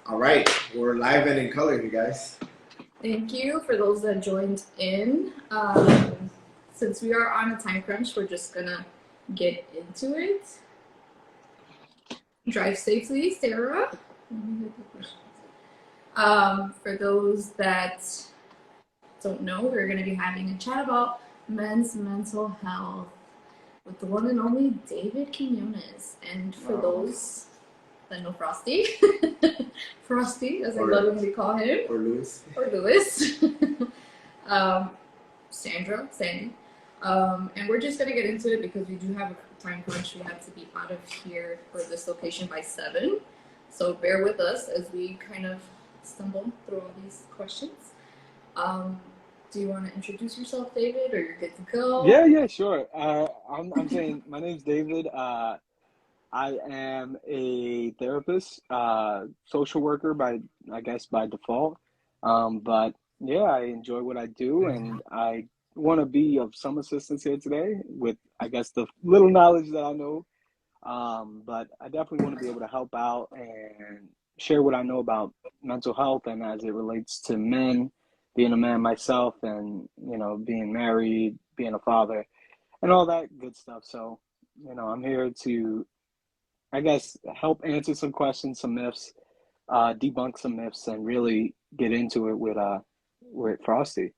All right, we're live and in color, you guys. Thank you for those that joined in. Since we are on a time crunch, we're just gonna get into it. Drive safely, Sarah. For those that don't know, we're gonna be having a chat about men's mental health with the one and only David Quinones. And for those that know Frosty, Frosty, as I lovingly call him, Or Lewis. or Lewis, Sandra, Sandy. And we're just gonna get into it because we do have a time crunch. We have to be out of here for this location by 7. So bear with us as we kind of stumble through all these questions. Do you want to introduce yourself, David, or you're good to go? Yeah, sure. I'm saying my name's David. I am a therapist, social worker by default. But yeah, I enjoy what I do, and I want to be of some assistance here today with, I guess, the little knowledge that I know. But I definitely want to be able to help out and share what I know about mental health and as it relates to men, being a man myself, and being married, being a father, and all that good stuff. So, I'm here to, I guess, help answer some questions, some myths, debunk some myths, and really get into it with Frosty.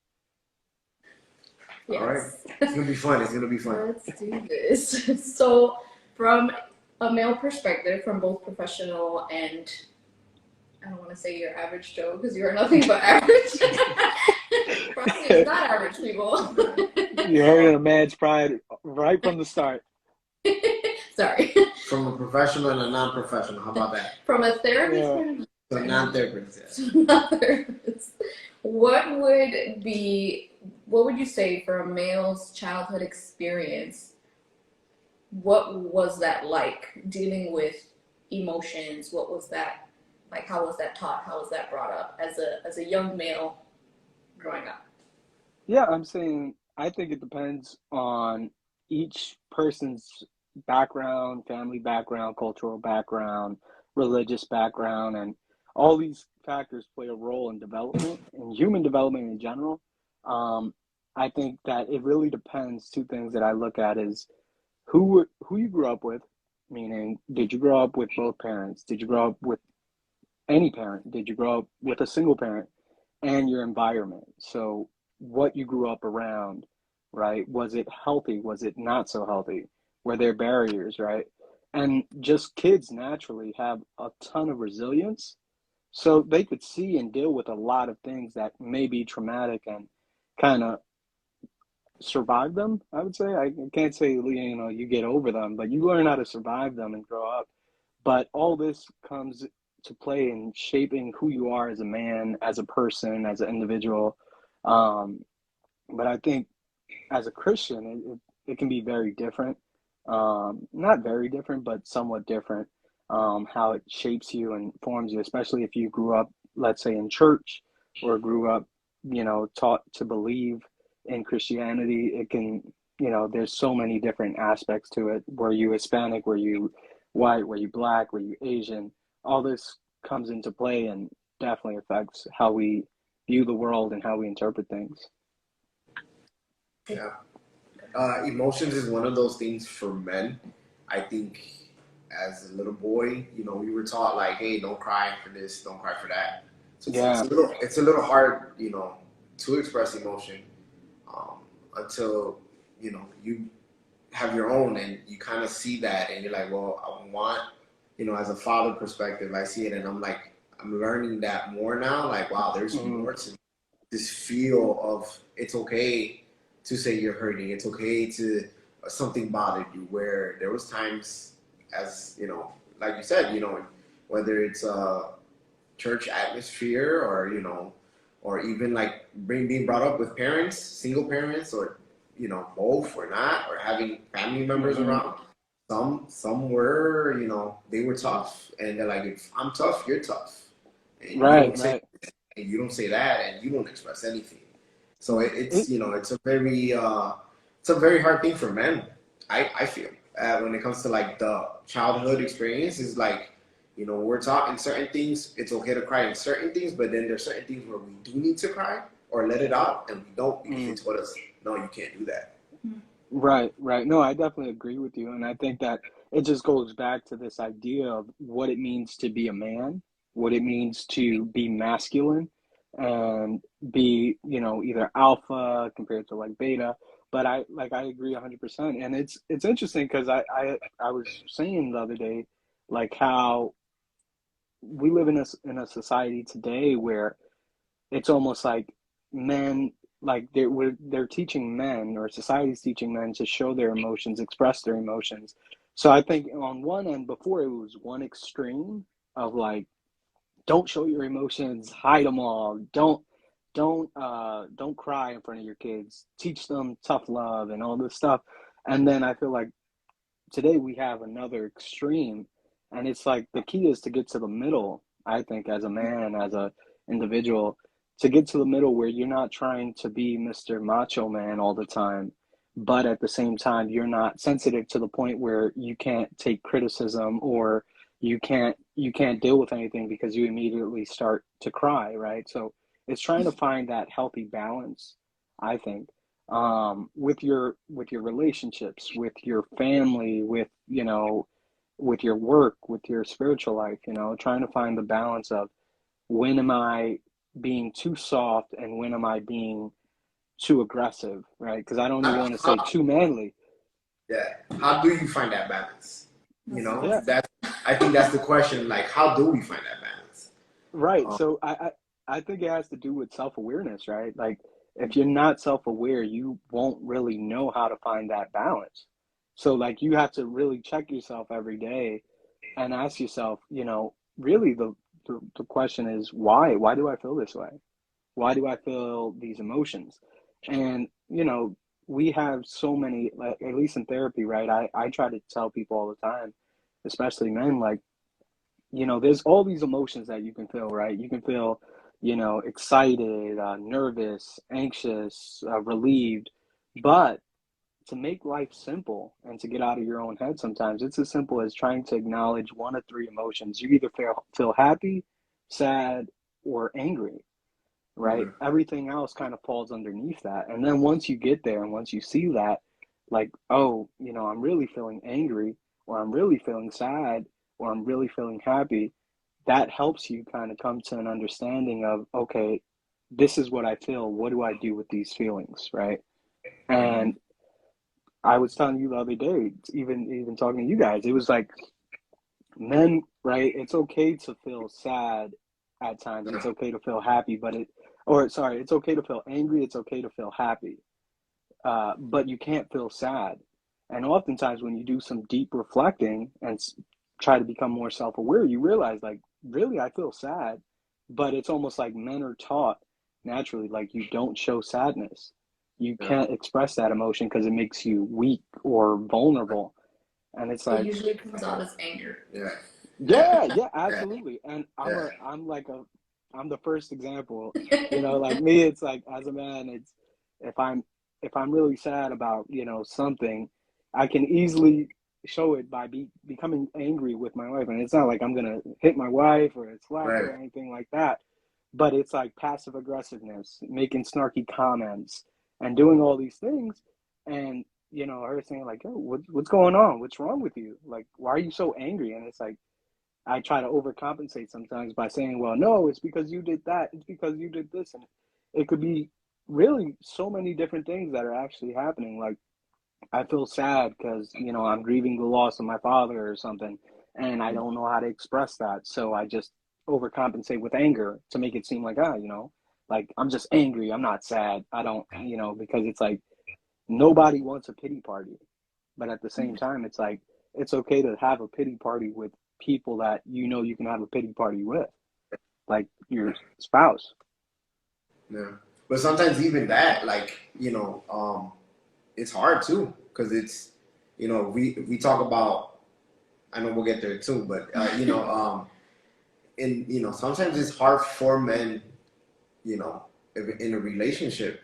Yes. All right, it's gonna be fun. It's gonna be fun. Let's do this. So, from a male perspective, from both professional and I don't want to say your average Joe because you are nothing but average. Frosty is not average, people. You heard a man's pride right from the start. Sorry. From a professional and a non-professional. How about that? From a therapist So non-therapist. Yes. Non-therapist. What would you say for a male's childhood experience? What was that like dealing with emotions? What was that like? How was that taught? How was that brought up as a young male growing up? Yeah, I'm saying I think it depends on each person's background, family background, cultural background, religious background, and all these factors play a role in development, in human development in general. I think that it really depends. Two things that I look at is who you grew up with, meaning did you grow up with both parents? Did you grow up with any parent? Did you grow up with a single parent? And your environment. So what you grew up around, right? Was it healthy? Was it not so healthy? Were there barriers, right? And just kids naturally have a ton of resilience. So they could see and deal with a lot of things that may be traumatic and kind of survive them, I would say. I can't say, you get over them, but you learn how to survive them and grow up. But all this comes to play in shaping who you are as a man, as a person, as an individual. But I think as a Christian, it can be very different. Not very different, but somewhat different. How it shapes you and forms you, especially if you grew up, let's say, in church or grew up, taught to believe in Christianity. It can, there's so many different aspects to it. Were you Hispanic? Were you white? Were you black? Were you Asian? All this comes into play and definitely affects how we view the world and how we interpret things. Yeah. Emotions is one of those things for men. I think as a little boy, we were taught like, hey, don't cry for this, don't cry for that. So it's a little hard, to express emotion until, you have your own and you kind of see that and you're like, well, I want, as a father perspective, I see it and I'm like, I'm learning that more now. Like, wow, there's more to this feel of it's okay to say you're hurting. It's okay to something bothered you. Where there was times, as like you said, whether it's a church atmosphere or even like being brought up with parents, single parents, or both or not, or having family members around. Some were, they were tough, and they're like, if I'm tough, you're tough, and you don't say that, and you don't express anything. So it's it's a very hard thing for men. I feel when it comes to like the childhood experience is like You know, we're talking certain things, it's okay to cry in certain things, but then there's certain things where we do need to cry or let it out, and we don't because they told us, no, you can't do that. Right, right. No, I definitely agree with you. And I think that it just goes back to this idea of what it means to be a man, what it means to be masculine and be, you know, either alpha compared to like beta. But I agree 100%. And it's interesting because I was saying the other day, like how we live in a society today where it's almost like men like they're teaching men, or society's teaching men to show their emotions, express their emotions. So I think on one end, before, it was one extreme of like, don't show your emotions, hide them all, don't cry in front of your kids, teach them tough love and all this stuff. And then I feel like today we have another extreme, and it's like the key is to get to the middle. I think as a man, as a individual, to get to the middle where you're not trying to be Mr. Macho Man all the time, but at the same time you're not sensitive to the point where you can't take criticism, or you can't deal with anything because you immediately start to cry, right? So it's trying to find that healthy balance, I think, with your relationships, with your family, with, you know, with your work, with your spiritual life, you know, trying to find the balance of when am I being too soft and when am I being too aggressive, right? Because I don't even want to say How, too manly. yeah. How do you find that balance? You That's the know, Yeah, question. that's, I think that's the question. Like, how do we find that balance? right. Um, So I think it has to do with self-awareness, right? Like if you're not self-aware, you won't really know how to find that balance. So like you have to really check yourself every day and ask yourself, you know, really the question is why? Why do I feel this way? Why do I feel these emotions? And, you know, we have so many, like, at least in therapy, right? I try to tell people all the time, especially men, like, you know, there's all these emotions that you can feel, right? You can feel, you know, excited, nervous, anxious, relieved. But to make life simple and to get out of your own head sometimes, it's as simple as trying to acknowledge one of three emotions. You either feel happy, sad, or angry, right? mhm. Everything else kind of falls underneath that. And then once you get there and once you see that, like, oh, you know, I'm really feeling angry, or I'm really feeling sad, or I'm really feeling happy, that helps you kind of come to an understanding of, okay, this is what I feel. What do I do with these feelings, right? And I was telling you the other day, even talking to you guys, it was like men, right? It's okay to feel sad at times. It's okay to feel happy, or sorry, it's okay to feel angry. It's okay to feel happy, but you can't feel sad. And oftentimes, when you do some deep reflecting and try to become more self-aware, you realize, like, really, I feel sad, but it's almost like men are taught naturally, like, you don't show sadness. You Yeah, can't express that emotion because it makes you weak or vulnerable. And it's It like, usually comes out as anger. yeah, yeah, yeah, yeah, absolutely. And yeah. I'm the first example. You know, like me, it's like as a man, it's if I'm if I'm really sad about, you know, something, I can easily show it by becoming angry with my wife. And it's not like I'm gonna hit my wife or slap her Right. or anything like that. But it's like passive aggressiveness, making snarky comments and doing all these things. And, you know, her saying like, "Oh, what's going on? What's wrong with you? Like, why are you so angry?" And it's like I try to overcompensate sometimes by saying, well, no, it's because you did that. It's because you did this. And it could be really so many different things that are actually happening. Like, I feel sad because, you know, I'm grieving the loss of my father or something, and I don't know how to express that. So I just overcompensate with anger to make it seem like, you know, like I'm just angry. I'm not sad. I don't, you know, because it's like nobody wants a pity party. But at the same time, it's like it's okay to have a pity party with people that you know you can have a pity party with, like your spouse. Yeah. But sometimes even that, like, it's hard too, because it's, we talk about, I know we'll get there too, but, and, sometimes it's hard for men, you know, in a relationship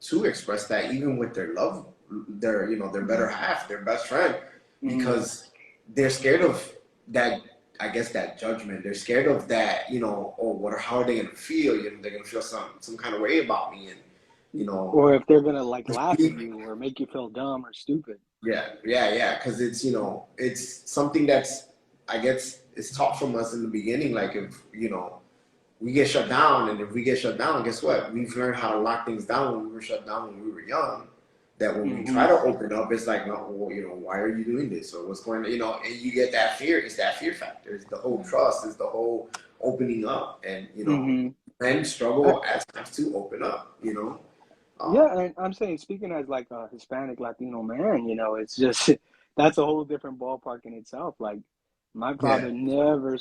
to express that even with their love, their better half, their best friend, Mm, because they're scared of that, I guess that judgment. They're scared of that, you know, oh, how are they gonna feel? You know, they're gonna feel some kind of way about me, and you know, Or if they're gonna like laugh at you or make you feel dumb or stupid. yeah, because it's, you know, it's something that's, I guess, it's taught from us in the beginning. Like, if, you know, we get shut down, and if we get shut down, guess what? We've learned how to lock things down when we were shut down when we were young. That when we Hmm. try to open up, it's like, no, well, you know, why are you doing this, or what's going on, you know? And you get that fear. It's that fear factor. It's the whole trust. It's the whole opening up, and you know, Hmm. men struggle at times to open up. You know, um, Yeah, and I'm saying, speaking as like a Hispanic Latino man, it's just that's a whole different ballpark in itself. Like yeah, my father never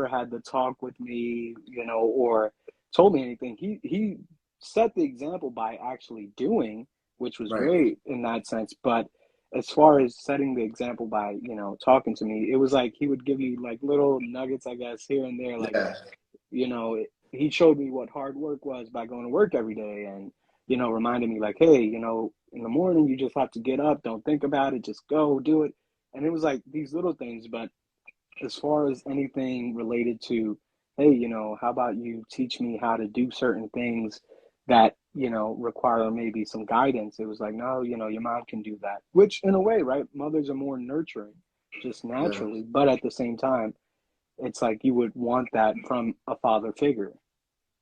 had to talk with me, or told me anything. He set the example by actually doing, which was right, great in that sense. But as far as setting the example by, talking to me, it was like he would give you like little nuggets, I guess, here and there, like yeah, he showed me what hard work was by going to work every day and, reminded me like, hey, in the morning, you just have to get up, don't think about it, just go do it. And it was like these little things. But as far as anything related to, hey, how about you teach me how to do certain things that, require maybe some guidance? It was like, no, your mom can do that, which in a way, right? Mothers are more nurturing just yeah. naturally, but at the same time, it's like you would want that from a father figure.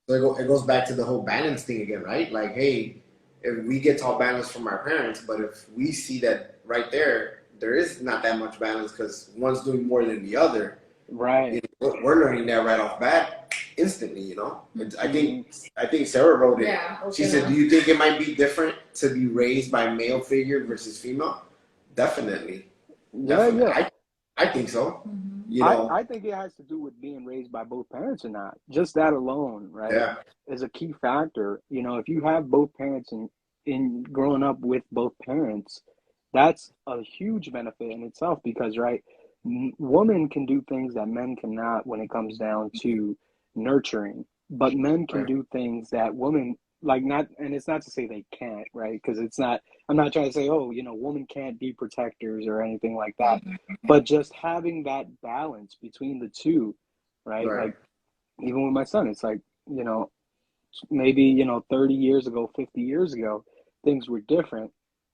So it goes back to the whole balance thing again, right? Like, hey, if we get taught balance from our parents, but if we see that right there, there is not that much balance because one's doing more than the other. You Right. know, we're learning that right off bat instantly. You know, Hmm. I think Sarah wrote it. Yeah, I was She said, "Do gonna. you think it might be different to be raised by male figure versus female?" Definitely, Yeah, definitely. yeah. I think so. Mhm. You I, know, I think it has to do with being raised by both parents or not. Just that alone, right, yeah, is a key factor. If you have both parents and in growing up with both parents, that's a huge benefit in itself because, right, women can do things that men cannot when it comes down to nurturing, but men can right. do things that women like not, and it's not to say they can't, right? Because it's not, I'm not trying to say, oh, women can't be protectors or anything like that, Mhm. but just having that balance between the two, right? Right. Like even with my son, it's like, you know, maybe, 30 years ago, 50 years ago, things were different.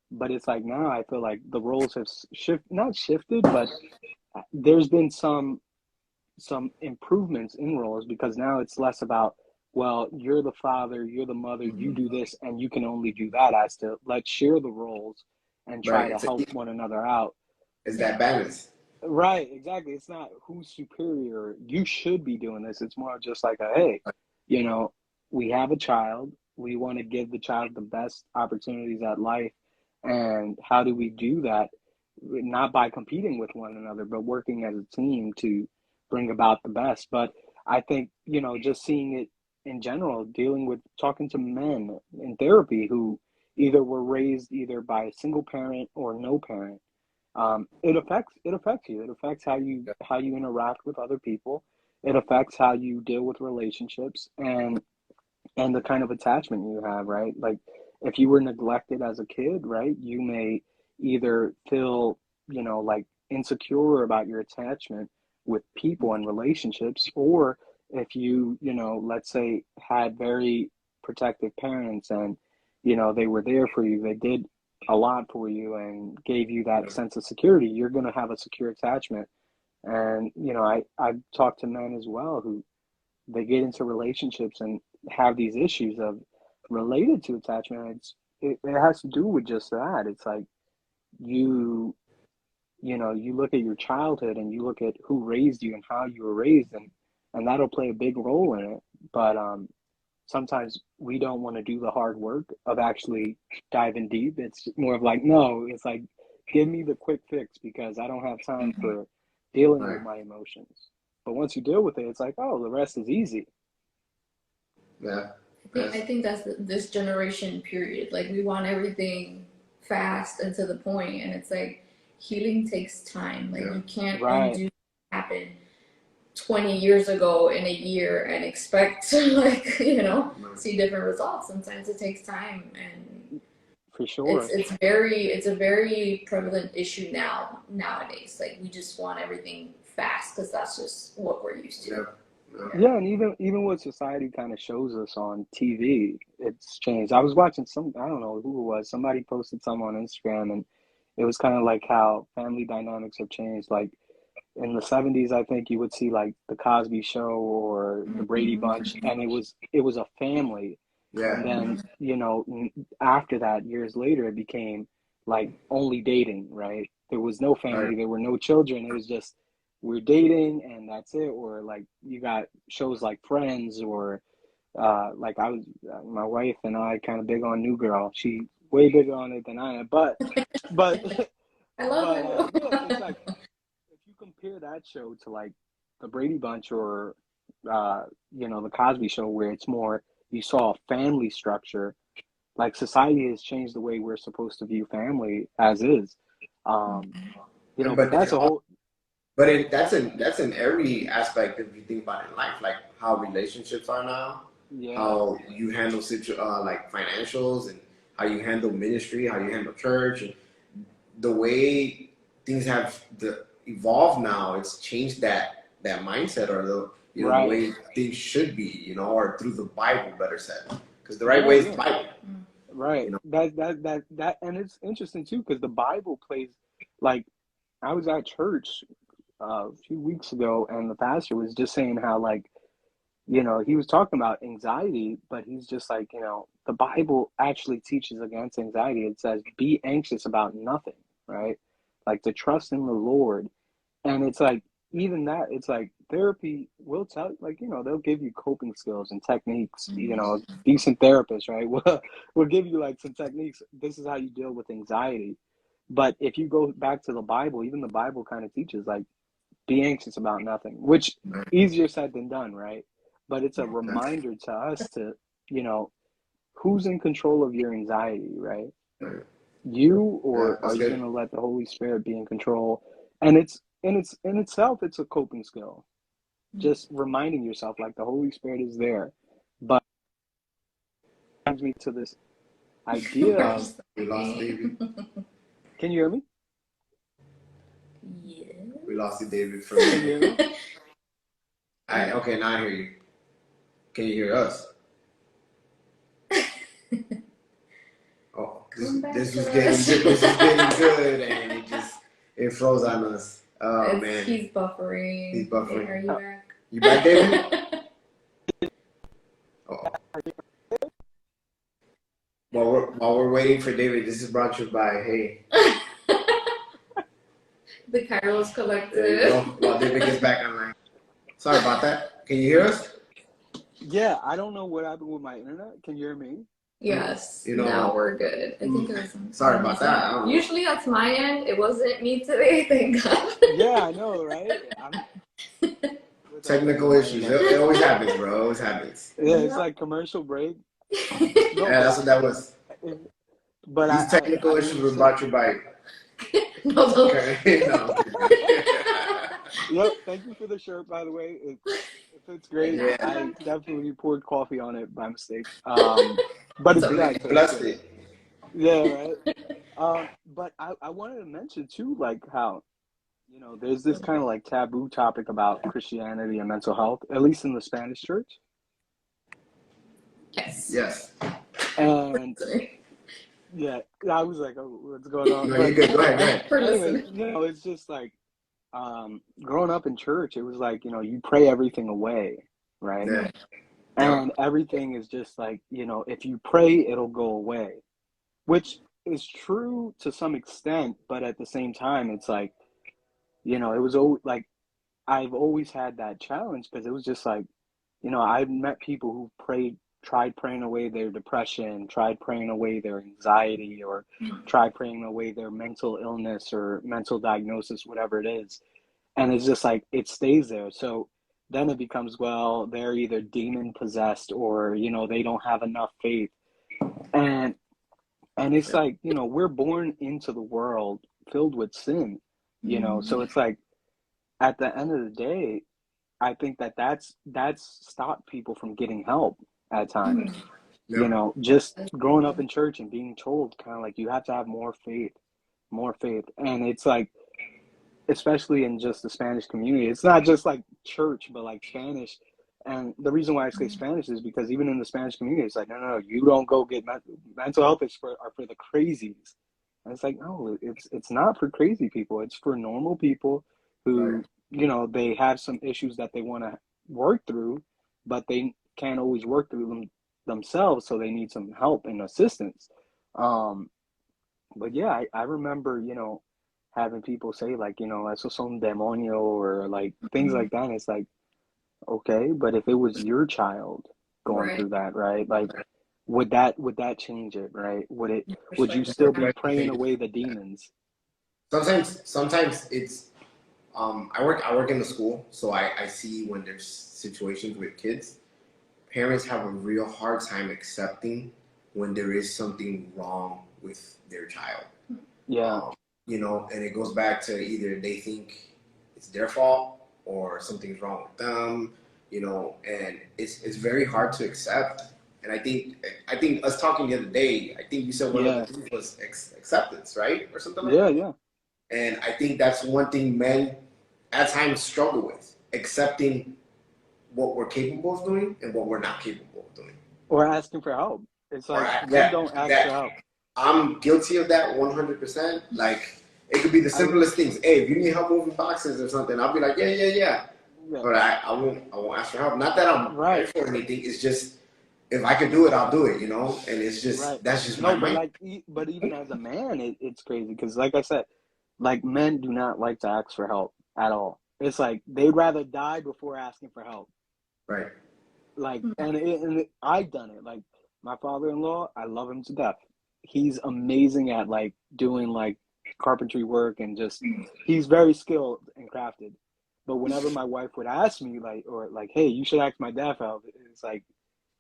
But it's like now I feel like the roles have not shifted, but there's been some improvements in roles because now it's less about, well, you're the father, you're the mother, you do this and you can only do that, as to let's share the roles and try to Right. help one another out. It's Yeah. that balance. Right, exactly. It's not who's superior. You should be doing this. It's more just like a, hey, you know, we have a child. We want to give the child the best opportunities at life. And how do we do that? Not by competing with one another, but working as a team to bring about the best. But I think, just seeing it in general, dealing with talking to men in therapy who either were raised either by a single parent or no parent, it affects you. It affects how you interact with other people. It affects how you deal with relationships and the kind of attachment you have, right? Like if you were neglected as a kid, right, you may either feel, like insecure about your attachment with people and relationships, or if let's say had very protective parents and they were there for you, they did a lot for you and gave you that sense of security, you're going to have a secure attachment. And I've talked to men as well who they get into relationships and have these issues of related to attachment. It has to do with just that. It's like you you look at your childhood and you look at who raised you and how you were raised, and that'll play a big role in it. But sometimes we don't want to do the hard work of actually diving deep. It's more of like, no, it's like, give me the quick fix because I don't have time for dealing with Right. my emotions. But once you deal with it, it's like, oh, the rest is easy. Yeah. I think that's this generation period. Like we want everything fast and to the point, and it's like healing takes time. Like Yeah. you can't Right. undo what happened 20 years ago in a year and expect to like Right. see different results. Sometimes it takes time, and For it's sure. it's a very prevalent issue nowadays. Like we just want everything fast because that's just what we're used to. Yeah, and even what society kind of shows us on TV, it's changed. I was watching I don't know who it was, somebody posted something on Instagram, and it was kind of like how family dynamics have changed. Like in the 70s, I think you would see like the Cosby Show or the Brady Bunch, and it was a family. And then, after that, years later, it became like only dating, right? There was no family, there were no children. It was just we're dating and that's it. Or like you got shows like Friends, or like my wife and I kind of big on New Girl. She way bigger on it than I am, but I love it. yeah, it's like if you compare that show to like the Brady Bunch or the Cosby Show, where it's more you saw a family structure. Like society has changed the way we're supposed to view family as is. But that's a whole. But that's in every aspect if you think about it in life, like how relationships are now, how you handle like financials, and how you handle ministry, how you handle church, and the way things have evolved now. It's changed that mindset, or the the way things should be, or through the Bible, better said, because the right way is the Bible. Right. That, and it's interesting too, because the Bible plays like I was at church a few weeks ago, and the pastor was just saying how like he was talking about anxiety, but he's just like the Bible actually teaches against anxiety. It says be anxious about nothing, right? Like to trust in the Lord, and it's like even that it's like therapy will tell like they'll give you coping skills and techniques. Decent therapists, right, will give you like some techniques. This is how you deal with anxiety. But if you go back to the Bible, even the Bible kind of teaches like be anxious about nothing, which easier said than done, right? But it's a reminder to us to who's in control of your anxiety, right? You, or are you going to let the Holy Spirit be in control? And it's in itself, it's a coping skill. Just reminding yourself like the Holy Spirit is there. But it brings me to this idea of we lost David. Can you hear me? Yeah. We lost you, David. From Can you hear me? Okay, now I hear you. Can you hear us? Oh, this is getting good, and it froze on us. Oh man, he's buffering. He's buffering. Are you back? You back, David? Oh. While we're waiting for David, this is brought to you by the Kairos Collective. There you go. While David gets back online. Sorry about that. Can you hear us? Yeah, I don't know what happened with my internet. Can you hear me? Yes. Now we're good. I think it was sorry about that. Usually that's my end. It wasn't me today, thank God. Yeah, I know, right? Technical issues. It always happens, bro. It always happens. Yeah, it's like commercial break. Yeah, that's what that was. But these technical issues were brought to you by. No, don't. Okay. No. Yep. Thank you for the shirt, by the way. It's great. Yeah. I definitely poured coffee on it by mistake. But it's black. Blessed it. Yeah, right. But I wanted to mention too, like how there's this kind of like taboo topic about Christianity and mental health, at least in the Spanish church. Yes. And yeah, I was like, oh, what's going on? No, you're good. Go ahead. Anyway, it's just like growing up in church, it was like, you pray everything away, right? Yeah. And everything is just like, if you pray, it'll go away, which is true to some extent. But at the same time, it's like, it was always like, I've always had that challenge because it was just like, I've met people who tried praying away their depression, tried praying away their anxiety, or tried praying away their mental illness or mental diagnosis, whatever it is. And it's just like, it stays there. So then it becomes, well, they're either demon possessed or, they don't have enough faith. And it's like, we're born into the world filled with sin, so it's like, at the end of the day, I think that's stopped people from getting help at times. Just growing up in church and being told kind of like you have to have more faith. And it's like especially in just the Spanish community. It's not just like church, but like Spanish. And the reason why I say Spanish is because even in the Spanish community, it's like, no, you don't go get mental health is are for the crazies. And it's like, no, it's not for crazy people. It's for normal people Right. who, they have some issues that they want to work through, but they can't always work through them themselves, so they need some help and assistance. Um, but yeah, I remember, having people say like, eso son demonio or like things Mhm. like that. And it's like, okay, but if it was your child going Right. through that, right? Like, would that change it, right? Your Would you perspective. still be Right. praying away the demons? Sometimes it's I work in the school, so I see when there's situations with kids, parents have a real hard time accepting when there is something wrong with their child. Yeah, Um, and it goes back to either they think it's their fault or something's wrong with them, and it's very hard to accept. And I think us talking the other day, I think you said one of the yeah, things was acceptance, right, or something like yeah, that. yeah. And I think that's one thing men at times struggle with, accepting what we're capable of doing and what we're not capable of doing. Or asking for help. It's Or like men yeah, don't ask for that help. I'm guilty of that 100%. Like it could be the I simplest things. Hey, if you need help moving boxes or something, I'll be like, yeah, yeah, yeah. Yeah, But I won't ask for help. Not that I'm right, right for anything. It's just if I could do it, I'll do it. And it's right. just that's just my No, but mind. like, but even as a man, it's crazy because, like I said, like men do not like to ask for help at all. It's like they'd rather die before asking for help. Right, Like, I've done it. Like my father-in-law, I love him to death. He's amazing at like doing like carpentry work and just he's very skilled and crafted. But whenever my wife would ask me like or like, hey, you should ask my dad for help, it's like,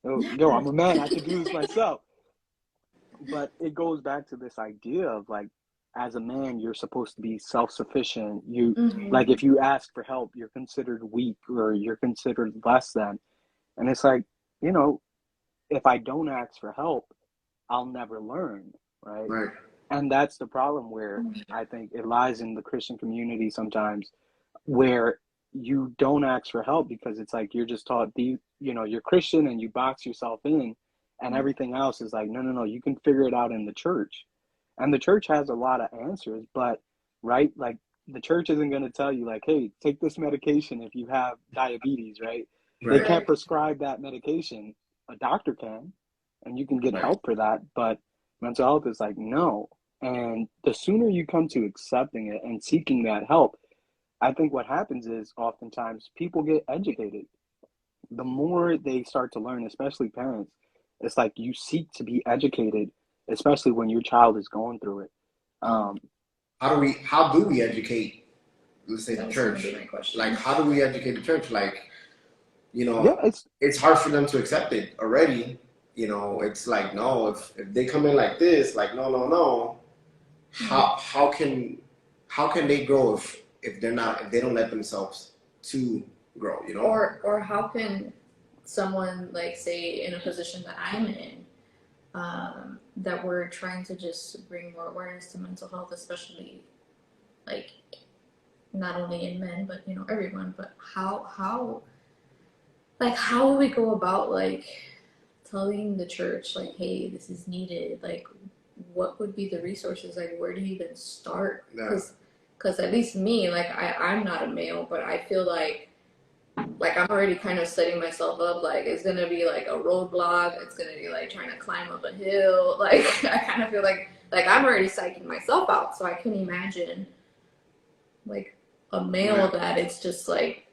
yo, I'm a man, I can do this myself. But it goes back to this idea of like as a man you're supposed to be self-sufficient. You like Mhm. if you ask for help, you're considered weak or you're considered less than. And it's like, you know, if I don't ask for help, I'll never learn, right? right, And that's the problem where I think it lies in the Christian community sometimes, where you don't ask for help because it's like you're just taught you're Christian and you box yourself in, and everything else is like, no, no, no, you can figure it out in the church. And the church has a lot of answers, but right, like the church isn't going to tell you like, hey, take this medication if you have diabetes, right? They right, can't Right. prescribe that medication. A doctor can, and you can get right. help for that, but mental health is like, no. And the sooner you come to accepting it and seeking that help, I think what happens is oftentimes people get educated. The more they start to learn, especially parents, it's like you seek to be educated, especially when your child is going through it. Um, How do we educate? Let's say That the was gonna be church. my Like, question. how do we educate the church? Like, you yeah, know, it's hard for them to accept it already. It's like no, if they come in like this, like no, no, no. Mhm. How can they grow if they don't let themselves to grow? Or how can someone like say in a position that I'm in, that we're trying to just bring more awareness to mental health, especially like not only in men but everyone. But how do we go about like telling the church like, hey, this is needed? Like, what would be the resources? Like, where do you even start? Yeah, Because at least me, like I'm not a male, but I feel like I'm already kind of setting myself up. Like it's gonna be like a roadblock. It's gonna be like trying to climb up a hill. Like I kind of feel like I'm already psyching myself out. So I can imagine like a male yeah, that it's just like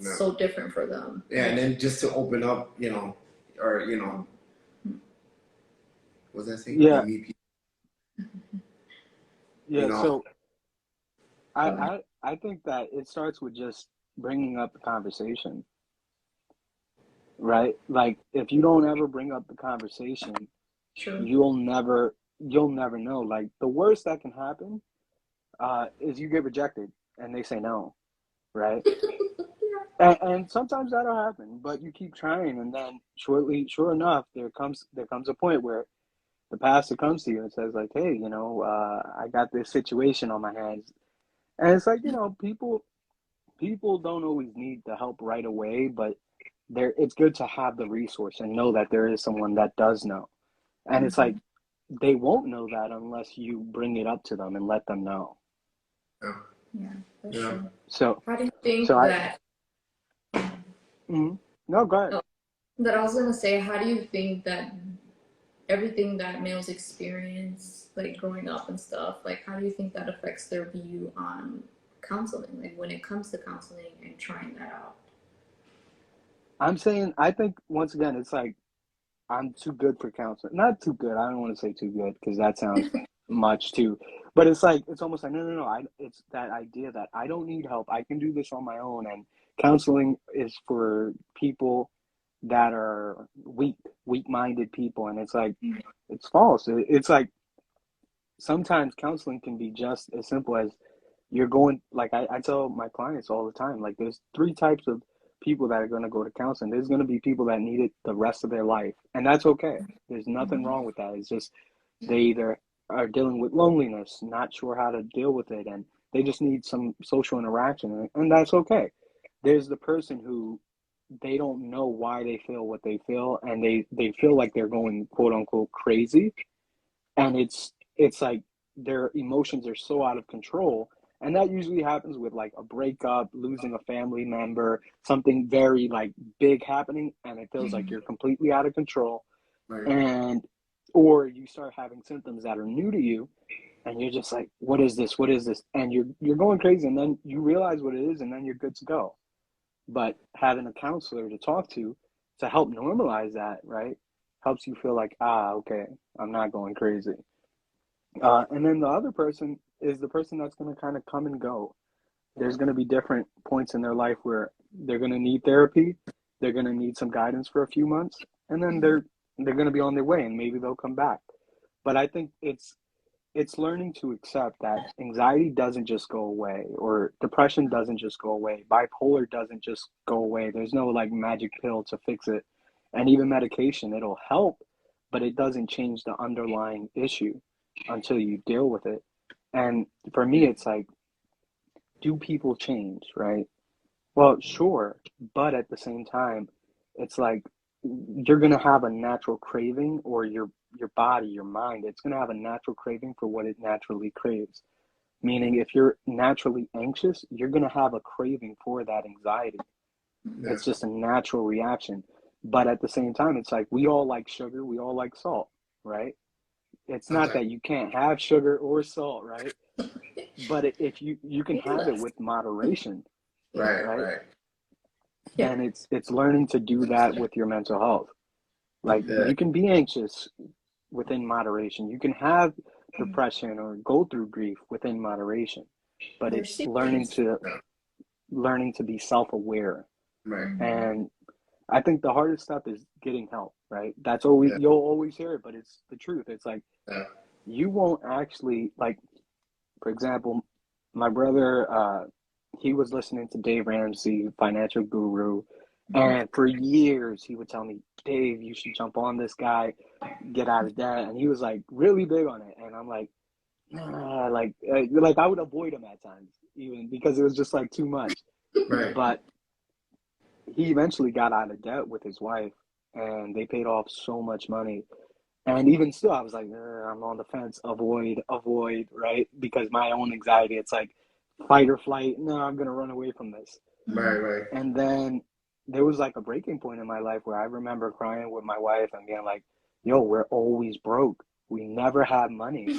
yeah. so different for them. Yeah, and then just to open up, or what's that say? yeah, EVP, you yeah. know. So I think that it starts with just bringing up the conversation, right? Like if you don't ever bring up the conversation, True. you'll never know. Like the worst that can happen is you get rejected and they say no, right? And sometimes that'll happen, but you keep trying, and then sure enough, there comes a point where the pastor comes to you and says like, hey, I got this situation on my hands. And it's like, people don't always need the help right away, but it's good to have the resource and know that there is someone that does know. And it's like they won't know that unless you bring it up to them and let them know. Yeah, that's true. So how do you think so that? No, go ahead. That I was gonna say, how do you think that everything that males experience, like growing up and stuff, like how do you think that affects their view on counseling, like when it comes to counseling and trying that out? I think once again, it's like I'm too good for counseling. Not too good. I don't want to say too good because that sounds much too. But it's like it's almost like no. It's that idea that I don't need help. I can do this on my own. And counseling is for people that are weak-minded people. And it's like it's false. It's like sometimes counseling can be just as simple as you're going. Like I tell my clients all the time. Like there's three types of people that are going to go to counseling. There's going to be people that need it the rest of their life, and that's okay. There's nothing wrong with that. It's just they either are dealing with loneliness, not sure how to deal with it, and they just need some social interaction, and that's okay. There's the person who they don't know why they feel what they feel, and they feel like they're going quote unquote crazy, and it's like their emotions are so out of control. And that usually happens with like a breakup, losing a family member, something very like big happening, and it feels like you're completely out of control. Right. And or you start having symptoms that are new to you, and you're just like, what is this? What is this? And you're going crazy, and then you realize what it is, and then you're good to go. But having a counselor to talk to help normalize that, right, helps you feel like, okay, I'm not going crazy. And then the other person is the person that's going to kind of come and go. There's going to be different points in their life where they're going to need therapy, they're going to need some guidance for a few months, and then they're going to be on their way, and maybe they'll come back. But I think it's learning to accept that anxiety doesn't just go away, or depression doesn't just go away, bipolar doesn't just go away. There's no like magic pill to fix it, and even medication, it'll help, but it doesn't change the underlying issue until you deal with it. And for me, it's like, do people change, right? Well, sure, but at the same time, it's like you're gonna have a natural craving, or your body, your mind, it's gonna have a natural craving for what it naturally craves. Meaning, if you're naturally anxious, you're gonna have a craving for that anxiety. Yeah. It's just a natural reaction. But at the same time, it's like we all like sugar, we all like salt, right? It's not that you can't have sugar or salt, right? But if you can have it with moderation, right? Yeah. And it's learning to do that with your mental health. Like you can be anxious within moderation. You can have depression or go through grief within moderation. But it's learning to be self-aware. Right. And I think the hardest stuff is getting help, right? That's always you'll always hear it, but it's the truth. It's like you won't actually, like, for example, my brother, he was listening to Dave Ramsey, financial guru, and for years he would tell me, Dave, you should jump on this guy, get out of debt. And he was like really big on it. And I'm like, nah, like I would avoid him at times, even because it was just like too much. Right. But he eventually got out of debt with his wife, and they paid off so much money. And even still, I was like, I'm on the fence, avoid, right? Because my own anxiety, it's like fight or flight. No, I'm going to run away from this. Right. And then there was like a breaking point in my life where I remember crying with my wife and being like, yo, we're always broke. We never have money.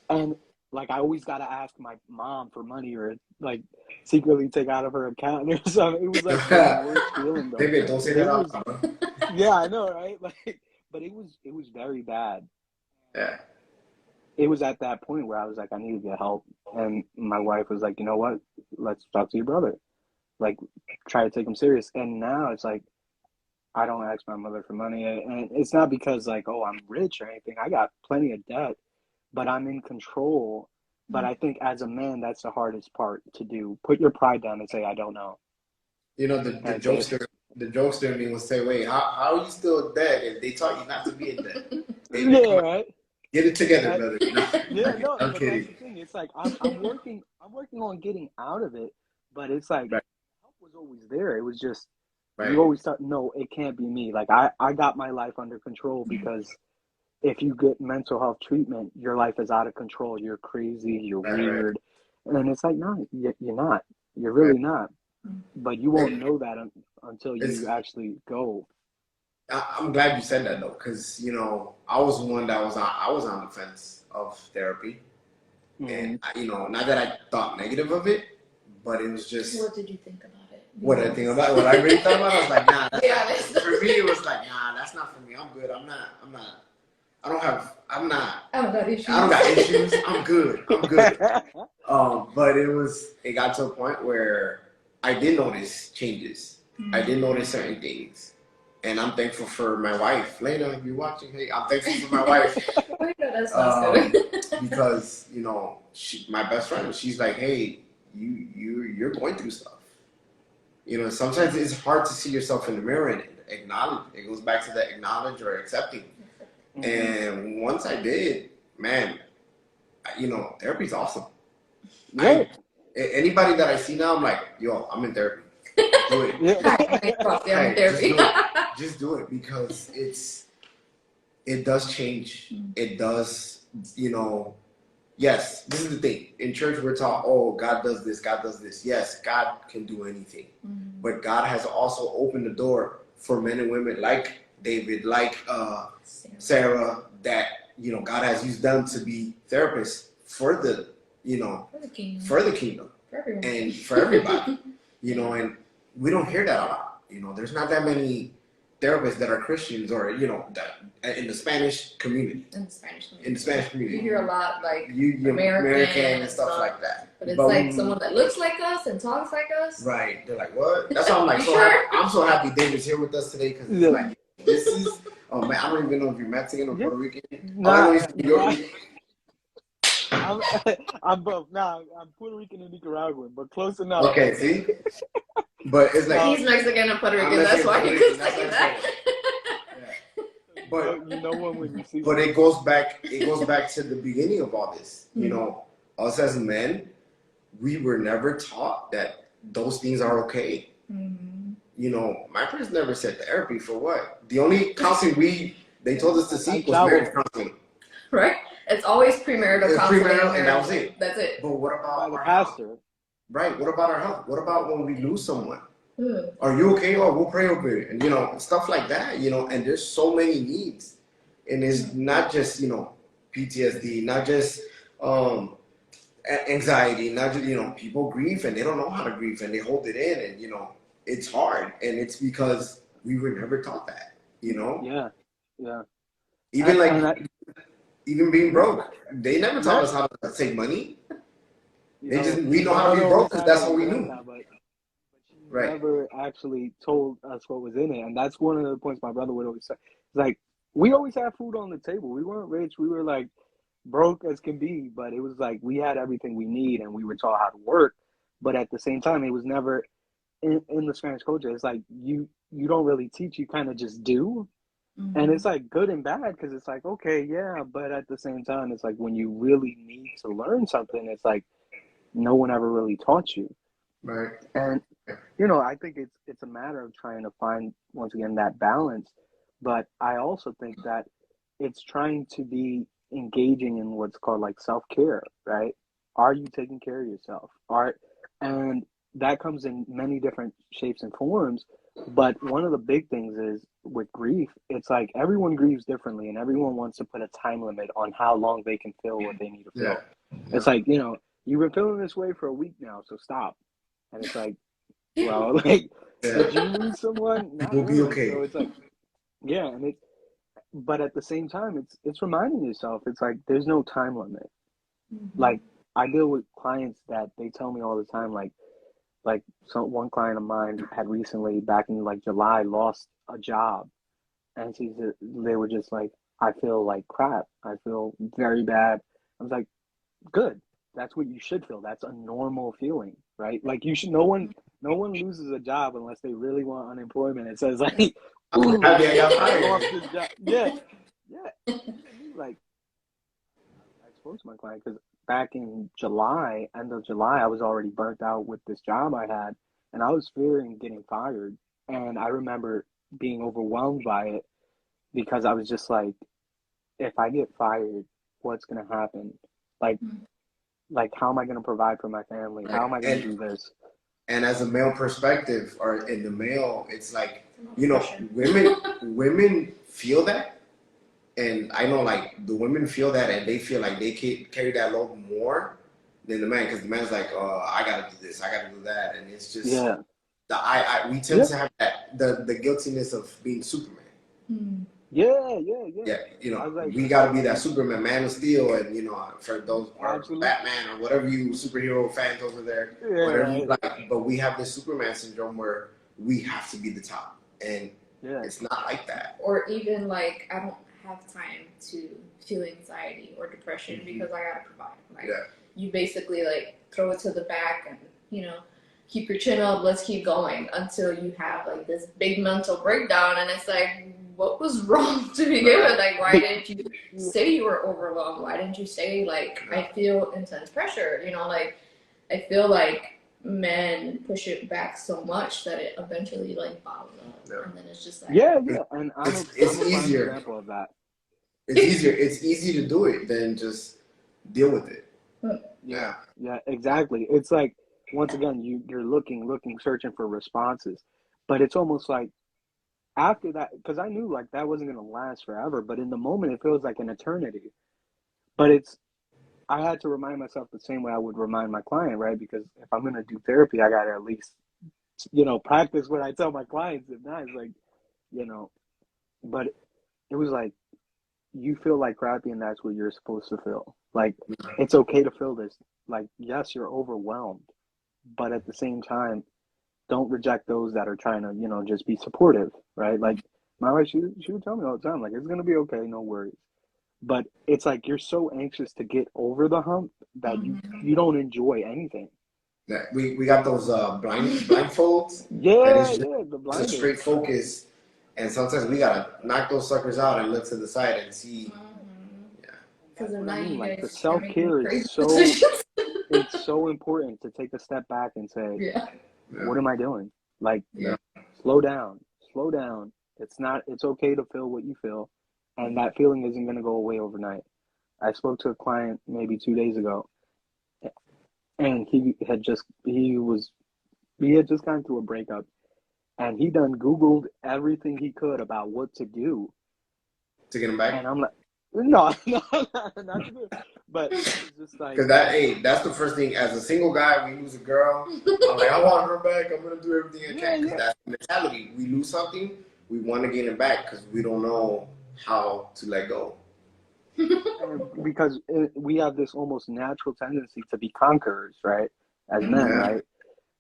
and like, I always got to ask my mom for money, or like secretly take out of her account or something. It was like the worst feeling though. David, don't say that out loud. Yeah, I know, right? Like, but it was very bad. Yeah. It was at that point where I was like, I need to get help. And my wife was like, you know what? Let's talk to your brother. Like, try to take him serious. And now it's like, I don't ask my mother for money. And it's not because like, oh, I'm rich or anything. I got plenty of debt, but I'm in control. But I think as a man, that's the hardest part to do. Put your pride down and say, I don't know. You know, the jokester in me will say, wait, how are you still dead if they taught you not to be in debt? Yeah, right. Get it together, brother. Yeah, no, I'm but kidding. that's the thing. it's like I'm working on getting out of it, but it's like Right. help was always there. It was just Right. you always thought, no, it can't be me. Like I got my life under control because if you get mental health treatment, your life is out of control. You're crazy. You're Right. weird, and it's like, no, you're not. You're Right. really not. But you won't know that until It's- you actually go. I'm glad you said that though, because you know I was one that I was on the fence of therapy, and you know, not that I thought negative of it, but it was just What did you think about it? what I think about it. What I really thought about it, I was like, nah. Yeah, For me, it was like, nah, that's not for me. I'm good. I'm not. I don't got issues. I don't got issues. I'm good. But it got to a point where I did notice changes. I did notice certain things. And I'm thankful for my wife. Lena, if you're watching, hey, I'm thankful for my wife. Because, you know, my best friend, she's like, hey, you're going through stuff. You know, sometimes it's hard to see yourself in the mirror and acknowledge. It goes back to the acknowledge or accepting. And once I did, man, you know, therapy's awesome. Right. Anybody that I see now, I'm like, yo, I'm in therapy. Do it. Just do it because it does change. It does, you know. Yes, this is the thing. In church, we're taught, oh, God does this, God does this. Yes, God can do anything. But God has also opened the door for men and women like David, like Sarah, that, you know, God has used them to be therapists for the, you know, for the kingdom and for everybody, you know, and we don't hear that a lot. You know, there's not that many therapists that are Christians or, you know, that in the Spanish community. In the Spanish community. You hear a lot like American and stuff like that. But it's like someone that looks like us and talks like us. Right. They're like, what? That's why I'm like, I'm so happy David's here with us today because it's like, this is, oh man, I don't even know if you're Mexican or Puerto Rican. I'm both. Nah, I'm Puerto Rican and Nicaraguan, but close enough. Okay, see? But it's like he's Mexican and Puerto Rican, that's why he could say that. But you know when you see. But it goes back to the beginning of all this. You know, us as men, we were never taught that those things are okay. You know, my parents never said therapy for what? The only counseling they told us to seek was marriage counseling. Right? It's always premarital counseling. Premarital, and that was it. That's it. But what about the pastor? Health? Right. What about our health? What about when we lose someone? Are you okay? Or we'll pray over it. And, you know, stuff like that, you know, and there's so many needs. And it's not just, you know, PTSD, not just anxiety, not just, you know, people grieve and they don't know how to grieve and they hold it in and, you know, it's hard. And it's because we were never taught that, you know? Yeah. Even even being broke, they never taught us how to save money. We know how to be broke because that's what we knew. But she never actually told us what was in it. And that's one of the points my brother would always say. It's like, we always had food on the table. We weren't rich. We were like broke as can be, but it was like we had everything we need and we were taught how to work. But at the same time, it was never in the Spanish culture. It's like you don't really teach, you kind of just do. And it's like good and bad because it's like, okay, yeah, but at the same time, it's like when you really need to learn something, it's like no one ever really taught you. Right. And, you know, I think it's a matter of trying to find, once again, that balance. But I also think that it's trying to be engaging in what's called like self-care, right? Are you taking care of yourself? And that comes in many different shapes and forms. But one of the big things is with grief, it's like everyone grieves differently and everyone wants to put a time limit on how long they can feel what they need to feel. It's like, you know, you've been feeling this way for a week now, so stop. And it's like, well, like, did you lose someone? It will be okay. So it's like, yeah, and but at the same time, it's reminding yourself, it's like there's no time limit. Like I deal with clients that they tell me all the time, like one client of mine had recently, back in like July, lost a job, and they were just like, I feel like crap. I feel very bad. I was like, good. That's what you should feel. That's a normal feeling, right? Like you should. No one loses a job unless they really want unemployment. It says like, ooh, I lost this job. Yeah. Like I spoke to my client because back in July, end of July, I was already burnt out with this job I had, and I was fearing getting fired. And I remember being overwhelmed by it because I was just like, if I get fired, what's gonna happen? Like, how am I gonna provide for my family? How am I gonna do this? And as a male perspective, or in the male, it's like, you know, women feel that, and I know like the women feel that, and they feel like they can carry that load more than the man, because the man's like, I gotta do this, I gotta do that, and it's just we tend to have that the guiltiness of being Superman. Yeah, you know, like, we gotta be that Superman, Man of Steel, and you know, for those, or Batman, or whatever you superhero fans over there, whatever you like. But we have this Superman syndrome where we have to be the top, and it's not like that. Or even like, I don't have time to feel anxiety or depression because I gotta provide. Like, you basically like throw it to the back and, you know, keep your chin up, let's keep going until you have like this big mental breakdown, and it's like, what was wrong to begin with? Like, why didn't you say you were overwhelmed? Why didn't you say, like, I feel intense pressure? You know, like, I feel like men push it back so much that it eventually, like, bottles up. And then it's just like... And it's easier. Example of that. It's easier. It's easy to do it than just deal with it. Yeah, exactly. It's like, once again, you're looking, searching for responses. But it's almost like, after that, because I knew like that wasn't going to last forever, but in the moment it feels like an eternity. But I had to remind myself the same way I would remind my client, right? Because if I'm going to do therapy, I got to at least, you know, practice what I tell my clients. If not, it's like, you know, but it was like, you feel like crappy and that's what you're supposed to feel. Like, it's okay to feel this. Like, yes, you're overwhelmed, but at the same time, don't reject those that are trying to, you know, just be supportive, right? Like, my wife, she would tell me all the time, like, it's going to be okay, no worries. But it's like, you're so anxious to get over the hump that you don't enjoy anything. We got those blindfolds. The blinders. It's a straight focus. And sometimes we got to knock those suckers out and look to the side and see. Because like, the self-care is it's so important to take a step back and say, what am I doing? Like, slow down. It's okay to feel what you feel. And that feeling isn't going to go away overnight. I spoke to a client maybe 2 days ago, and he had just gone through a breakup, and he done Googled everything he could about what to do to get him back. And I'm like, no, not good. But it's just like, because that's the first thing. As a single guy, we lose a girl. I'm like, I want her back. I'm gonna do everything I can. Because that's the mentality. We lose something, we want to get it back because we don't know how to let go. Because we have this almost natural tendency to be conquerors, right? As men, right?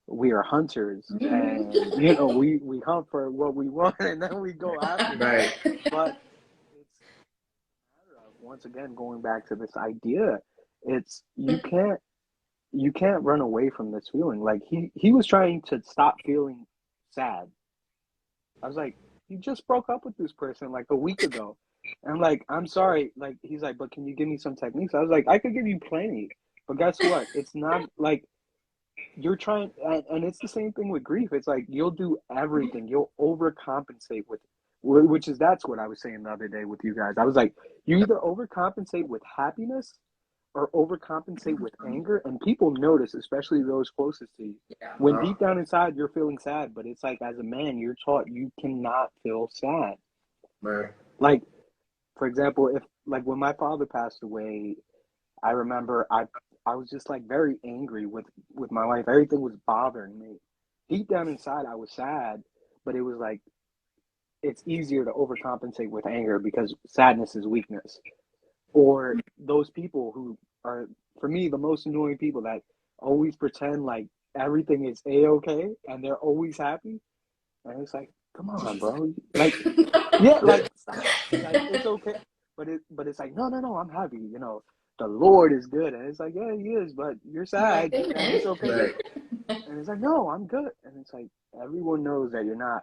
We are hunters, and you know, we hunt for what we want, and then we go after it. Right. But it's a matter of, once again, going back to this idea, it's you can't run away from this feeling. Like he was trying to stop feeling sad. I was like, you just broke up with this person like a week ago. And I'm like, I'm sorry. Like, he's like, but can you give me some techniques? I was like, I could give you plenty. But guess what? It's not like you're trying, and it's the same thing with grief. It's like you'll do everything. You'll overcompensate that's what I was saying the other day with you guys. I was like, you either overcompensate with happiness or overcompensate with anger, and people notice, especially those closest to you, when deep down inside you're feeling sad. But it's like, as a man, you're taught you cannot feel sad. Right. Like, for example, if like when my father passed away, I remember I was just like very angry with my life. Everything was bothering me. Deep down inside, I was sad, but it was like, it's easier to overcompensate with anger because sadness is weakness. Or those people who are, for me, the most annoying people that always pretend like everything is A-okay and they're always happy. And it's like, come on, bro. Like, like, stop. Like, it's okay. But it's like, no, I'm happy. You know, the Lord is good. And it's like, yeah, he is, but you're sad. And it's okay. Right. And it's like, no, I'm good. And it's like, everyone knows that you're not.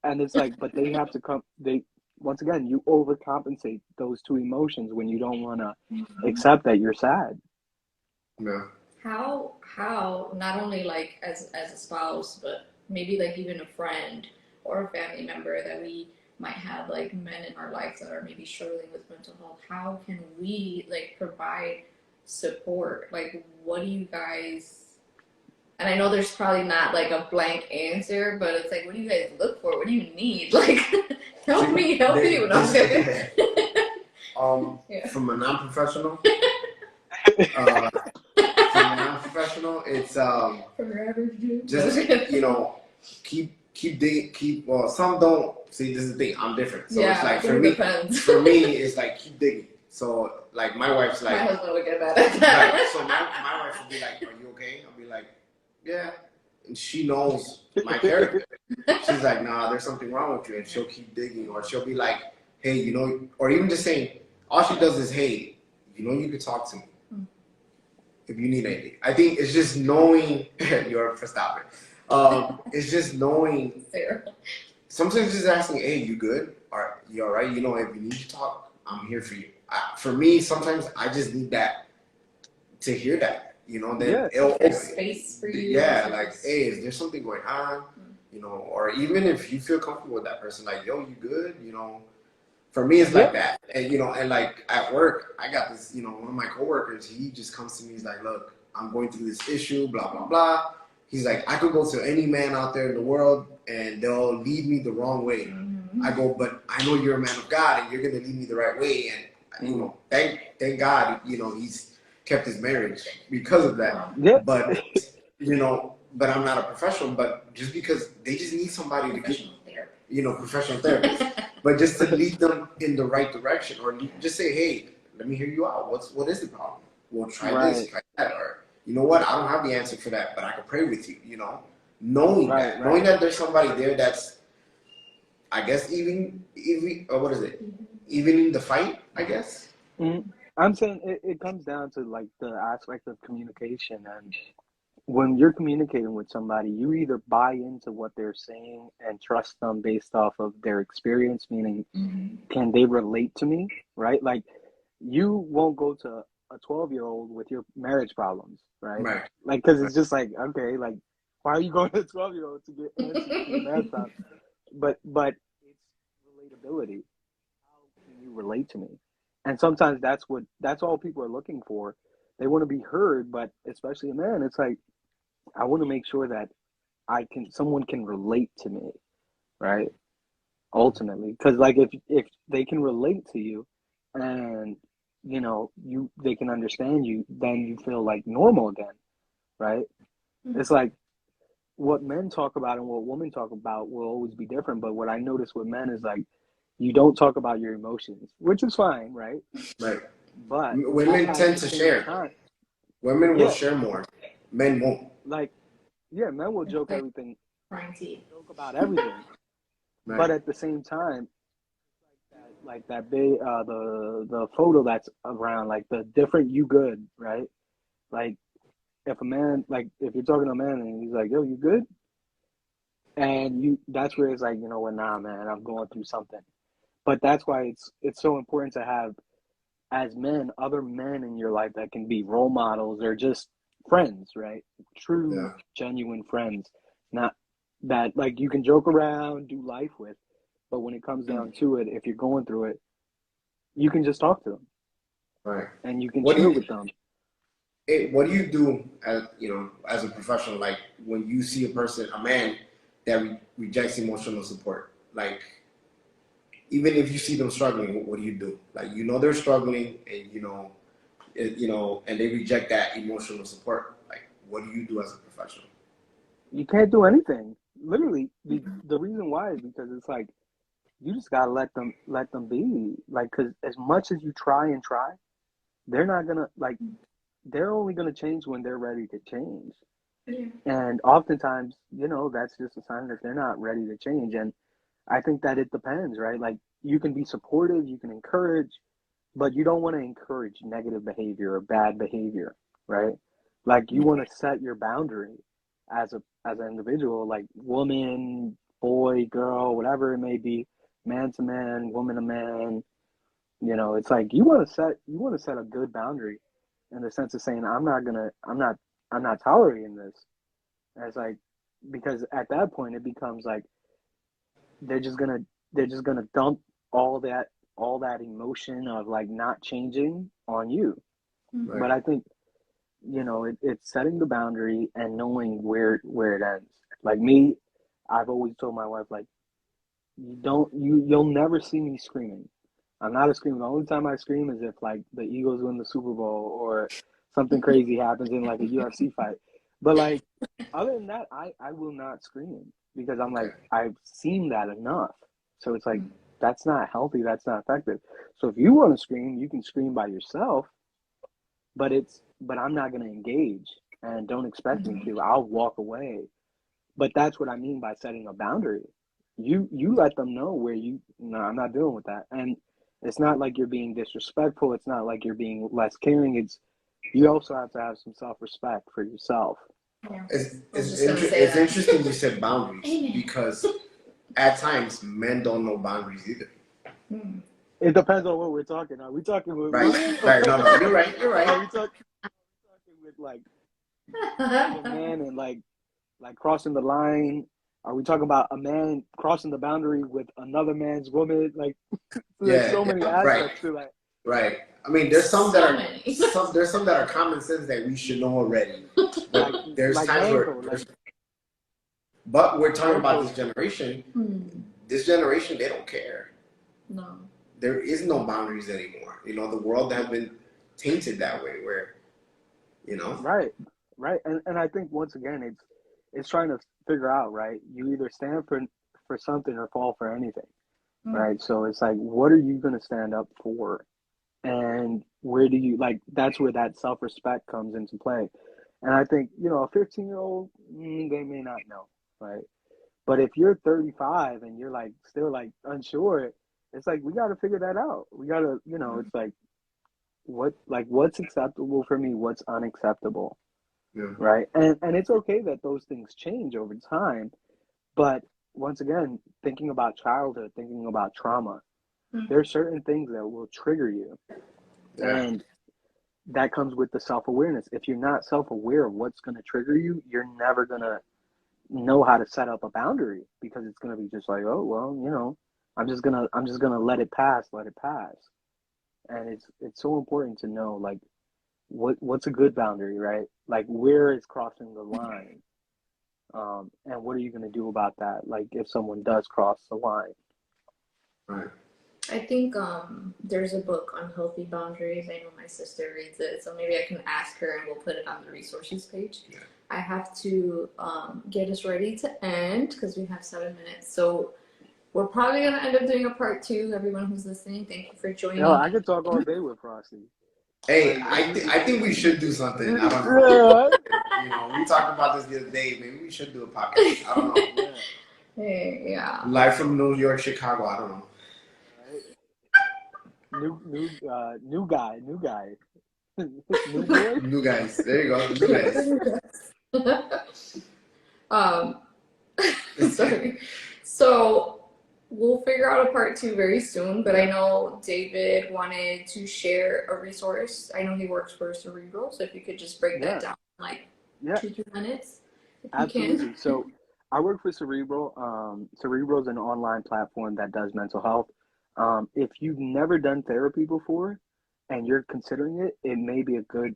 And it's like, but they have to come, once again, you overcompensate those two emotions when you don't want to accept that you're sad. Yeah. How not only like as a spouse, but maybe like even a friend or a family member that we might have like men in our lives that are maybe struggling with mental health, how can we like provide support? Like what do you guys, and I know there's probably not like a blank answer, but it's like what do you guys look for? What do you need? Like help me. No, I'm kidding. Yeah. From a non-professional, uh, from a non-professional, it's just keep digging, keep. Well, some don't see. This is the thing. I'm different, so yeah, it's like depends. for me, it's like keep digging. So like my wife's like, my husband would get mad at that. Right, so my wife would be like, "Are you okay?" I'll be like, "Yeah," and she knows my character. She's like, "Nah, there's something wrong with you," and she'll keep digging, or she'll be like, "Hey, or even just saying, all she does is, hey, you could talk to me if you need anything." I think it's just knowing you're for stopping. It's just knowing. Fair. Sometimes just asking, "Hey, you good? Are you all right? If you need to talk, I'm here for you." For me, sometimes I just need that to hear that. Then it'll space for you. Yeah, like, hey, is there something going on? Or even if you feel comfortable with that person, like, yo, you good? For me, it's like that. And like at work, I got this, one of my coworkers, he just comes to me, he's like, look, I'm going through this issue, blah, blah, blah. He's like, I could go to any man out there in the world and they'll lead me the wrong way. Mm-hmm. I go, but I know you're a man of God and you're going to lead me the right way. And, thank God, he's kept his marriage because of that. Yeah. But, but I'm not a professional, but just because they just need somebody to get, professional therapist. But just to lead them in the right direction, or just say, "Hey, let me hear you out. What is the problem? We'll try this, try that, or you know what? I don't have the answer for that, but I can pray with you." Knowing that there's somebody there that's, I guess, even or what is it? Even in the fight, I guess. Mm-hmm. I'm saying it comes down to like the aspect of communication, and when you're communicating with somebody, you either buy into what they're saying and trust them based off of their experience, meaning can they relate to me, right? Like you won't go to a 12-year-old with your marriage problems, right? Like, because it's just like, okay, like, why are you going to a 12-year-old to get answers to your marriage problems? But it's relatability. How can you relate to me? And sometimes that's all people are looking for. They want to be heard, but especially a man, it's like, I want to make sure that someone can relate to me, right? Ultimately, because like if they can relate to you, and they can understand you, then you feel like normal again, right? It's like what men talk about and what women talk about will always be different. But what I notice with men is like you don't talk about your emotions, which is fine, right? Right. But women tend to share. Women will share more. Men won't. Like, yeah, men will joke everything, joke about everything. Right. But at the same time, like that big the photo that's around, like the different you good, right? Like if you're talking to a man and he's like, yo, you good? And that's where it's like, what, nah, man, I'm going through something. But that's why it's so important to have, as men, other men in your life that can be role models or just friends, right? True, genuine friends. Not that like you can joke around, do life with, but when it comes down to it, if you're going through it, you can just talk to them. Right. And you can chill with them. Hey, what do you do as a professional, like when you see a man that rejects emotional support? Like, even if you see them struggling, what do you do? Like, they're struggling, and and they reject that emotional support. Like, what do you do as a professional? You can't do anything. Literally, the reason why is because it's like you just gotta let them be. Like, because as much as you try, they're not gonna like. They're only gonna change when they're ready to change. Yeah. And oftentimes, that's just a sign that they're not ready to change. And I think that it depends, right? Like you can be supportive, you can encourage, but you don't want to encourage negative behavior or bad behavior, right? Like you want to set your boundary as an individual, like woman, boy, girl, whatever it may be, man to man, woman to man. It's like you want to set a good boundary, in the sense of saying, I'm not tolerating this. And it's like, because at that point it becomes like they're just gonna dump all that emotion of like not changing on you. Mhm. But I think, you know, it's setting the boundary and knowing where it ends. Like me, I've always told my wife, like, you'll never see me screaming. I'm not a screamer. The only time I scream is if like the Eagles win the Super Bowl or something crazy happens in like a UFC fight. But like other than that, I will not scream because I'm like, Okay. I've seen that enough. So it's like, that's not healthy, that's not effective. So if you want to scream, you can scream by yourself, but I'm not going to engage, and don't expect me Mhm. to. I'll walk away. But that's what I mean by setting a boundary. You let them know where you, no, I'm not dealing with that. And it's not like you're being disrespectful. It's not like you're being less caring. It's, you also have to have some self-respect for yourself. Yeah. It's I was just gonna say it's that. interesting you said boundaries Amen. because at times men don't know boundaries either. Mm. It depends on what we're talking. Are we talking with Right, women? right. No, you're right. You're Are right. we talking with like being a man and like crossing the line? Are we talking about a man crossing the boundary with another man's woman? Like, there's Yeah, so many yeah. Right, aspects to that. right. I mean, there's some that So are many. there's some that are common sense that we should know already, but there's Like times man where code, there's. But we're talking man about code. this generation. Hmm. This generation, they don't care. No. There is no boundaries anymore. You know, the world has been tainted that way. Where you know, Right, right. And I think once again, it's trying to figure out, right? You either stand for something or fall for anything, Mm. right? So it's like, what are you going to stand up for? And where do you, like, that's where that self-respect comes into play. And I think, you know, a 15-year-old, they may not know, right? But if you're 35 and you're like still like unsure, it's like we got to figure that out. We got to, you know, it's like what's acceptable for me, what's unacceptable, yeah, right? And it's okay that those things change over time, but once again, thinking about childhood, thinking about trauma, Mm. there are certain things that will trigger you, yeah, and that comes with the self-awareness. If you're not self-aware of what's going to trigger you, you're never going to know how to set up a boundary, because it's going to be just like, oh well, you know, I'm just going to let it pass. And it's so important to know, like, what's a good boundary, right? Like, where is crossing the line, and what are you going to do about that, like if someone does cross the line. right. I think there's a book on healthy boundaries. I know my sister reads it, so maybe I can ask her and we'll put it on the resources page. Yeah. I have to get us ready to end because we have 7 minutes. So we're probably gonna end up doing a part two. Everyone who's listening, thank you for Yo, joining. I could talk all day with Frosty. Hey, Like, I think we should do something. I don't know. yeah, You know, we talked about this the other day. Maybe we should do a podcast. I don't know. yeah, Hey, yeah. Live from New York, Chicago. I don't know. right. New guy, new boy. New guys. There you go. New guys. um, sorry. So we'll figure out a part two very soon, but I know David wanted to share a resource. I know he works for Cerebral, so if you could just break that Yeah, down in like yeah, 2 3 minutes, if you absolutely. can. So I work for Cerebral. Cerebral is an online platform that does mental health. If you've never done therapy before and you're considering it, it may be a good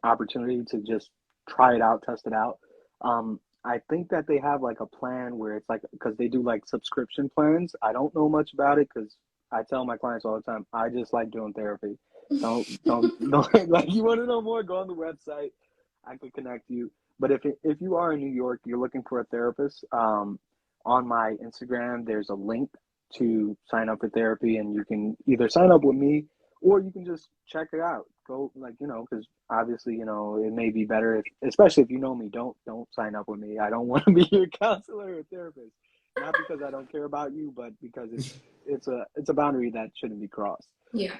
opportunity to just try it out, test it out. I think that they have like a plan where it's like, because they do like subscription plans. I don't know much about it because I tell my clients all the time, I just like doing therapy. Don't like, you want to know more, go on the website. I can connect you. But if you are in New York, you're looking for a therapist, on my Instagram, there's a link to sign up for therapy, and you can either sign up with me or you can just check it out. Go, like, you know, because obviously, you know, it may be better if, especially if you know me, don't sign up with me. I don't want to be your counselor or therapist. Not because I don't care about you, but because it's a boundary that shouldn't be crossed. Yeah.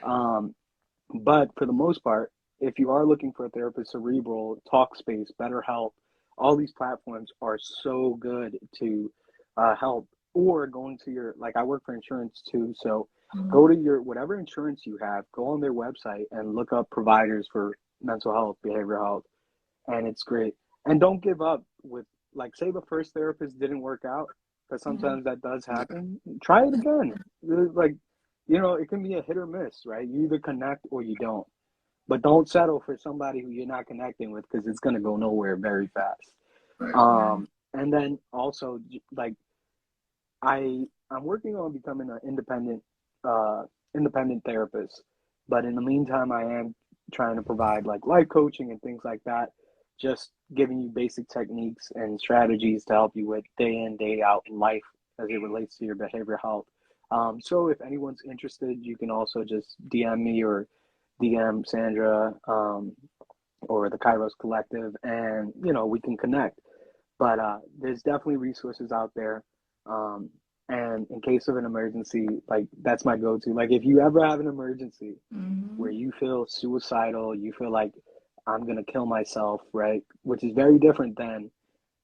But for the most part, if you are looking for a therapist, Cerebral, Talkspace, BetterHelp, all these platforms are so good to help. Or going to your, like, I work for insurance too, so Mhm. go to your whatever insurance you have, go on their website and look up providers for mental health, behavioral health, and it's great. And don't give up with, like, say the first therapist didn't work out, because Mhm. sometimes that does happen. Try it again. Like, it can be a hit or miss, right? You either connect or you don't. But don't settle for somebody who you're not connecting with, because it's gonna go nowhere very fast. Right. Yeah. And then also, like, I'm working on becoming an independent therapist, but in the meantime, I am trying to provide like life coaching and things like that, just giving you basic techniques and strategies to help you with day in, day out in life as it relates to your behavioral health. So if anyone's interested, you can also just DM me or DM Sandra, or the Kairos Collective, and we can connect. But there's definitely resources out there. Um, and in case of an emergency, like, that's my go-to. Like, if you ever have an emergency where Mhm. you feel suicidal, you feel like I'm gonna kill myself, right? Which is very different than,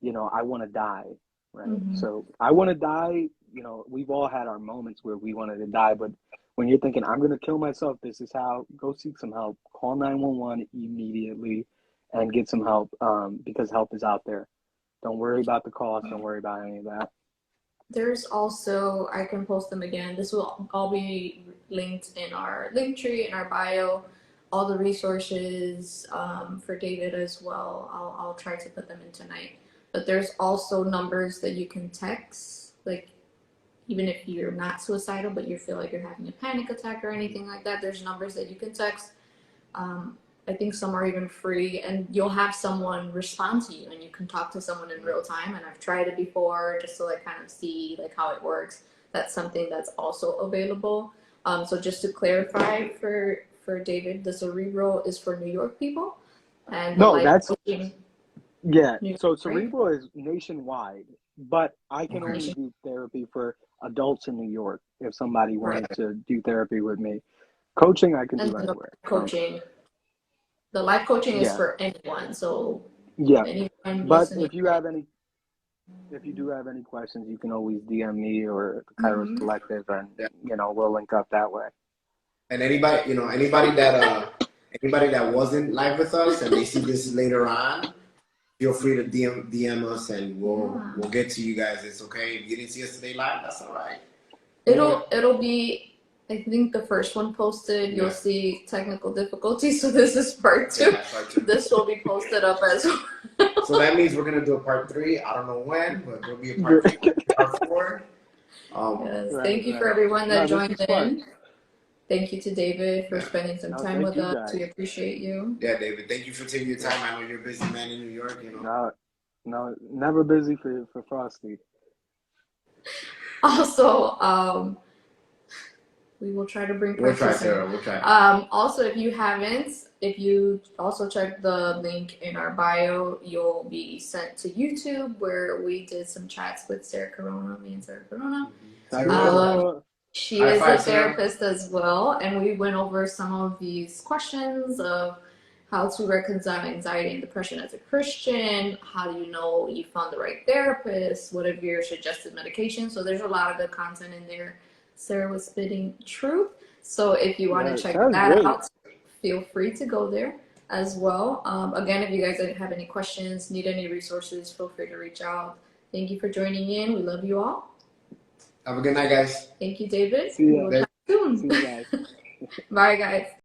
I want to die, right? Mhm. So I want to die. We've all had our moments where we wanted to die, but when you're thinking I'm gonna kill myself, this is how. Go seek some help. Call 911 immediately, and get some help. Because help is out there. Don't worry about the cost. Don't worry about any of that. There's also, I can post them again. This will all be linked in our link tree in our bio. All the resources for David as well. I'll try to put them in tonight. But there's also numbers that you can text, like even if you're not suicidal, but you feel like you're having a panic attack or anything like that. There's numbers that you can text. Um, I think some are even free, and you'll have someone respond to you, and you can talk to someone in real time. And I've tried it before just to like kind of see like how it works. That's something that's also available. So just to clarify for David, the Cerebral is for New York people, and the No, life that's coaching yeah. New York, So right? Cerebral is nationwide, but I can Okay. only do therapy for adults in New York if somebody Right. wanted to do therapy with me. Coaching I can And do then anywhere. the life coaching is Yeah, for anyone. So yeah. anyone But listening. if you do have any questions, you can always DM me or the Kairos Mhm. Collective, and Yeah. we'll link up that way. And anybody that wasn't live with us and they see this later on, feel free to DM us and Yeah. we'll get to you guys. It's okay. If you didn't see us today live, that's all right. It'll be, I think the first one posted, you'll Yeah. see technical difficulties, so this is part Yeah, two. that's part two. This will be posted up as well. So that means we're gonna do a part three. I don't know when, but there'll be a part three, part four. Yes, Right, thank you for right. everyone that No, this joined was fun. in. Thank you to David for Yeah. spending some No, time thank with you us. guys. We appreciate you. Yeah, David. Thank you for taking your Yeah. time. I know you're a busy man in New York. No, no, never busy for Frosty. Also, we will try to bring We'll part two try, soon. Sarah. We'll try. Also, if you also check the link in our bio, you'll be sent to YouTube where we did some chats with Sarah Corona, me and Sarah Corona. Saludos. She High is a five, Sarah. therapist as well, and we went over some of these questions of how to reconcile anxiety and depression as a Christian. How do you know you found the right therapist? What are your suggested medications? So there's a lot of good content in there. Sarah was spitting truth. So if you want Yeah, to check sounds that great. out, feel free to go there as well. Again, if you guys have any questions, need any resources, feel free to reach out. Thank you for joining in. We love you all. Have a good night, guys. Thank you, David. See We ya. will talk soon. See you guys. Bye, guys.